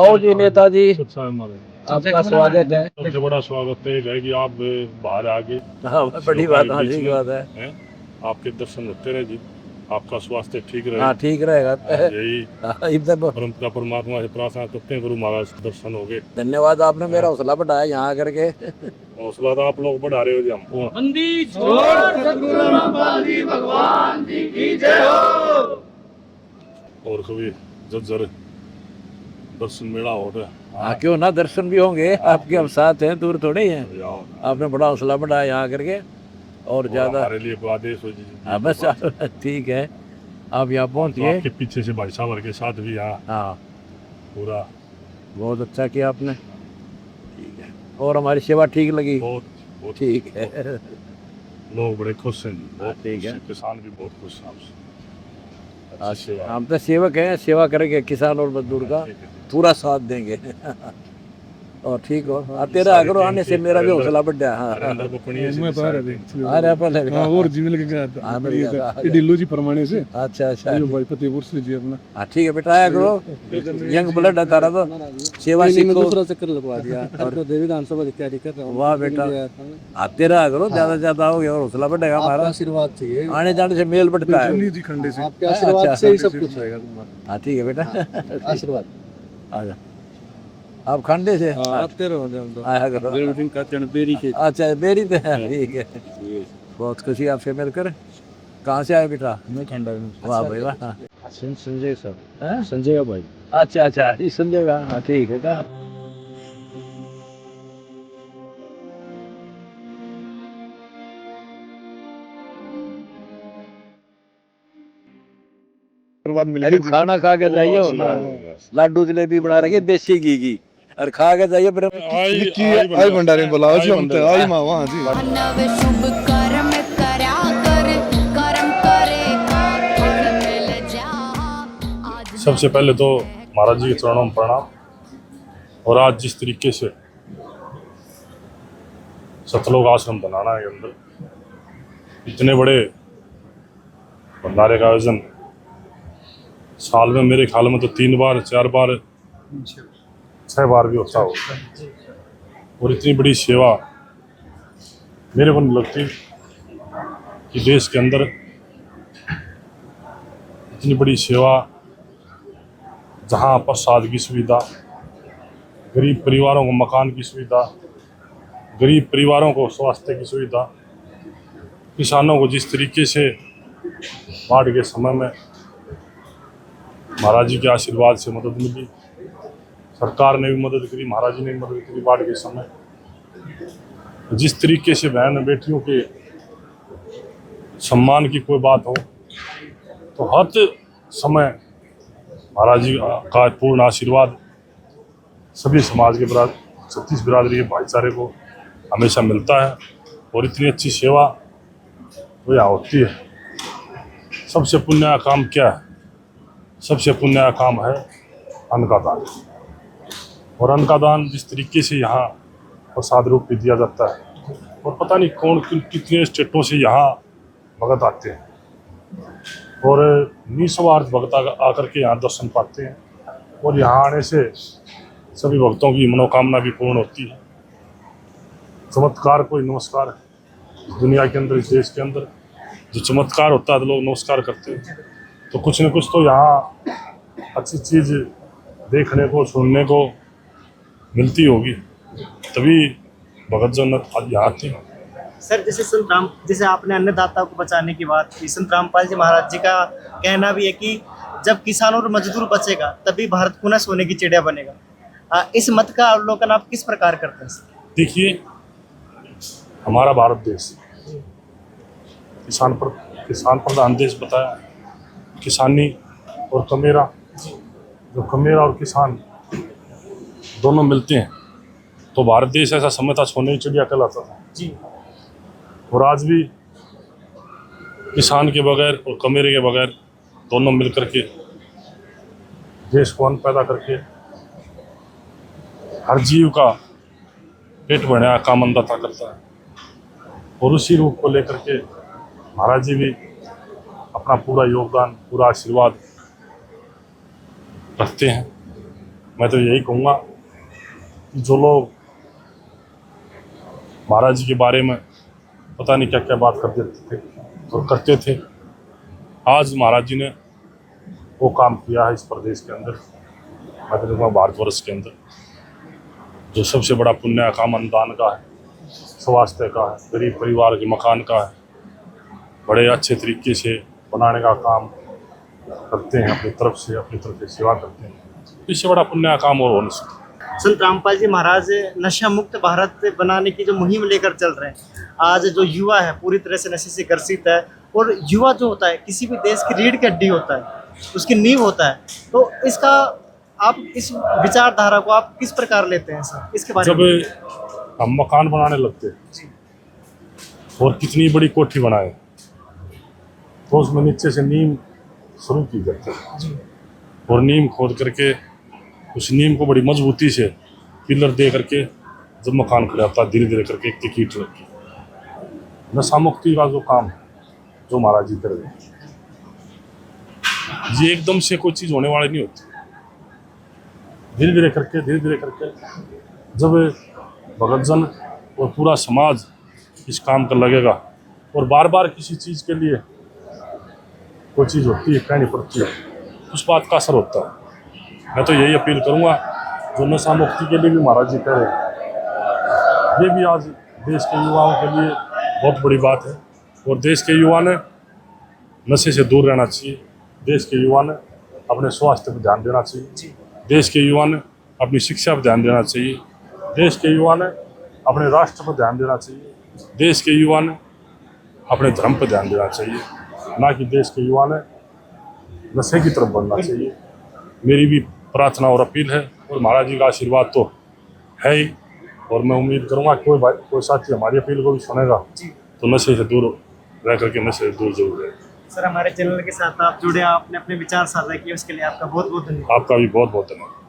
आओ जी नेताजी, आपका स्वागत है। सबसे बड़ा स्वागत है कि आप बाहर आ गए। हाँ बड़ी बात, हाँ ठीक बात है। आपके दर्शन होते रहे जी, आपका स्वास्थ्य ठीक रहे। हाँ ठीक रहेगा। यही इधर परम परमात्मा से प्रार्थना करते हैं, गुरु महाराज के दर्शन हो गए। धन्यवाद, आपने मेरा हौसला बढ़ाया यहाँ आकर के। हौसला तो आप लोग बढ़ा रहे हो जी हमको। भगवान जी की जय हो। और कभी जर दर्शन मेला हो रहा है। हाँ क्यों ना, दर्शन भी होंगे आपके, हम साथ हैं, दूर थोड़े ही हैं। आपने बड़ा हौसला बढ़ाया यहाँ करके, और ज्यादा हमारे लिए आदेश हो जी। हाँ बस ठीक है, आप यहाँ पहुँचिए। आपके पीछे से भाई साहब के साथ भी यहाँ हाँ पूरा बहुत अच्छा किया आपने, ठीक है। और हमारी सेवा ठीक लगी? बहुत ठीक है, लोग बड़े खुश हैं, बहुत ठीक है। किसान भी बहुत खुश हैं आपसे। अच्छा, हम तो सेवक हैं, सेवा करेंगे किसान और मजदूर का, पूरा साथ देंगे। और ठीक हो, आते रहा करो, आने से मेरा भी हौसला बढ़ गया। हाँ मैं तो आ रहा था अरे पहले हाँ, और जी मिल के गया था ये डिल्लू जी परमाणे से। अच्छा अच्छा, जो भाई फतेहपुर से जी अपना। हाँ ठीक है बेटा, आया करो, यंग ब्लड है तारा, तो सेवा सीखो। दूसरा चक्कर लगवा दिया और तो देवी विधानसभा की तैयारी कर रहा हूँ। वाह बेटा, आते रहा करो, ज्यादा से ज्यादा आओगे और हौसला बढ़ेगा हमारा। आशीर्वाद चाहिए, आने जाने से मेल बढ़ता है। जी खंडे से आपके आशीर्वाद से ही सब कुछ होएगा तुम्हारा। हाँ ठीक है बेटा, आशीर्वाद। आजा, आप खंडे से आते रहो जब आया करो। बेरी के। अच्छा बेरी तो है, ठीक है। बहुत खुशी आपसे मिलकर। कहाँ से आए बेटा? मैं खंडा। वाह भाई वाह। संजय सर, हैं? संजय भाई। अच्छा अच्छा, इस संजय का, हाँ ठीक है। का अरे खाना खा के जाइयो, लड्डू जलेबी बना रखी देसी घी की, और खा के जाइए फिर। आई भंडारे बुलाओ जी, हम तो आई माँ वहाँ जी। नव शुभ कर्म करा कर, कर्म करे फल मिल जा। सबसे पहले तो महाराज जी के चरणों में प्रणाम। और आज जिस तरीके से सतलोक आश्रम बनाना है अंदर, इतने बड़े भंडारे का आयोजन साल में मेरे ख्याल में तो 3 बार 4 बार 6 बार भी होता हो, और इतनी बड़ी सेवा मेरे को नहीं लगती कि देश के अंदर इतनी बड़ी सेवा, जहाँ प्रसाद की सुविधा, गरीब परिवारों को मकान की सुविधा, गरीब परिवारों को स्वास्थ्य की सुविधा, किसानों को जिस तरीके से बाढ़ के समय में महाराज जी के आशीर्वाद से मदद मिली, सरकार ने भी मदद करी, महाराज जी ने भी मदद करी बाढ़ के समय। जिस तरीके से बहन बेटियों के सम्मान की कोई बात हो तो हर समय महाराज जी का पूर्ण आशीर्वाद सभी समाज के छत्तीस बिरादरी के भाईचारे को हमेशा मिलता है। और इतनी अच्छी सेवा तो यहाँ होती है। सबसे पुण्य का काम क्या है? सबसे पुण्य का काम है अन्न का दान। और अन्न का दान जिस तरीके से यहाँ प्रसाद रूप में दिया जाता है, और पता नहीं कौन कितने स्टेटों से यहाँ भगत आते हैं, और निस्वार्थ भक्त आकर के यहाँ दर्शन पाते हैं, और यहाँ आने से सभी भक्तों की मनोकामना भी पूर्ण होती है। चमत्कार कोई नमस्कार है दुनिया के अंदर, इस देश के अंदर जो चमत्कार होता है तो लोग नमस्कार करते हैं। तो कुछ न कुछ तो यहाँ अच्छी चीज़ देखने को सुनने को मिलती होगी, तभी भगत जन यहाँ आते हैं। सर जैसे आपने अन्नदाता को बचाने की बात की, संत रामपाल जी महाराज जी का कहना भी है कि जब किसान और मजदूर बचेगा तभी भारत पुनः सोने की चिड़िया बनेगा। इस मत का अवलोकन आप किस प्रकार करते हैं? देखिए, हमारा भारत देश किसान प्रधान देश बताया। किसानी और कमेरा, जो कमेरा और किसान दोनों मिलते हैं तो भारत देश ऐसा समय था सोने की चिड़िया कहलाता था जी। और आज भी किसान के बगैर और कमेरे के बगैर दोनों मिलकर के देश को अन्न पैदा करके हर जीव का पेट भरने का काम अन्नदाता करता है। और उसी रूप को लेकर के महाराज जी भी अपना पूरा योगदान, पूरा आशीर्वाद रखते हैं। मैं तो यही कहूँगा कि जो लोग महाराज जी के बारे में पता नहीं क्या क्या बात कर देते थे और करते थे, आज महाराज जी ने वो काम किया है इस प्रदेश के अंदर, मैं तो कहूँगा भारतवर्ष के अंदर, जो सबसे बड़ा पुण्य काम अन्नदान का है, स्वास्थ्य का है, गरीब परिवार के मकान का है, बड़े अच्छे तरीके से बनाने का काम करते हैं, अपनी तरफ से सेवा करते हैं। इससे बड़ा पुण्य काम और हो नहीं सकता। संत रामपाल जी महाराज नशा मुक्त भारत बनाने की जो मुहिम लेकर चल रहे हैं, आज जो युवा है पूरी तरह से नशे से ग्रसित है, और युवा जो होता है किसी भी देश की रीढ़ की हड्डी होता है, उसकी नींव होता है। तो इसका आप इस विचारधारा को आप किस प्रकार लेते हैं सर, इसके बारे में? जब हम मकान बनाने लगते हैं और कितनी बड़ी कोठी बनाए तो उसमें नीचे से नीम शुरू की जाती है, और नीम खोद करके उस नीम को बड़ी मजबूती से पिलर दे करके जब मकान खड़ा होता है, धीरे धीरे करके एक ईंट रखी। नशा मुक्ति का जो काम जो महाराज जी कर रहे हैं, ये एकदम से कोई चीज़ होने वाली नहीं होती। धीरे धीरे करके जब भगतजन और पूरा समाज इस काम कर लगेगा, और बार बार किसी चीज़ के लिए कोई चीज़ होती है, कहनी पड़ती है, उस बात का असर होता है। मैं तो यही अपील करूंगा, जो नशा मुक्ति के लिए भी महाराज जी कह रहे हैं, ये भी आज देश के युवाओं के लिए बहुत बड़ी बात है, और देश के युवा ने नशे से दूर रहना चाहिए, देश के युवा ने अपने स्वास्थ्य पर ध्यान देना चाहिए, देश के युवा ने अपनी शिक्षा पर ध्यान देना चाहिए, देश के युवा ने अपने राष्ट्र पर ध्यान देना चाहिए, देश के युवा ने अपने धर्म पर ध्यान देना चाहिए, ना कि देश के युवा ने नशे की तरफ बढ़ना चाहिए। मेरी भी प्रार्थना और अपील है, और महाराज जी का आशीर्वाद तो है ही, और मैं उम्मीद करूंगा कोई साथी हमारी अपील को भी सुनेगा तो नशे से दूर रह करके नशे से दूर जरूर रहे। सर, हमारे चैनल के साथ आप जुड़े, आपने अपने विचार साझा किए, उसके लिए आपका बहुत बहुत धन्यवाद। आपका भी बहुत बहुत धन्यवाद।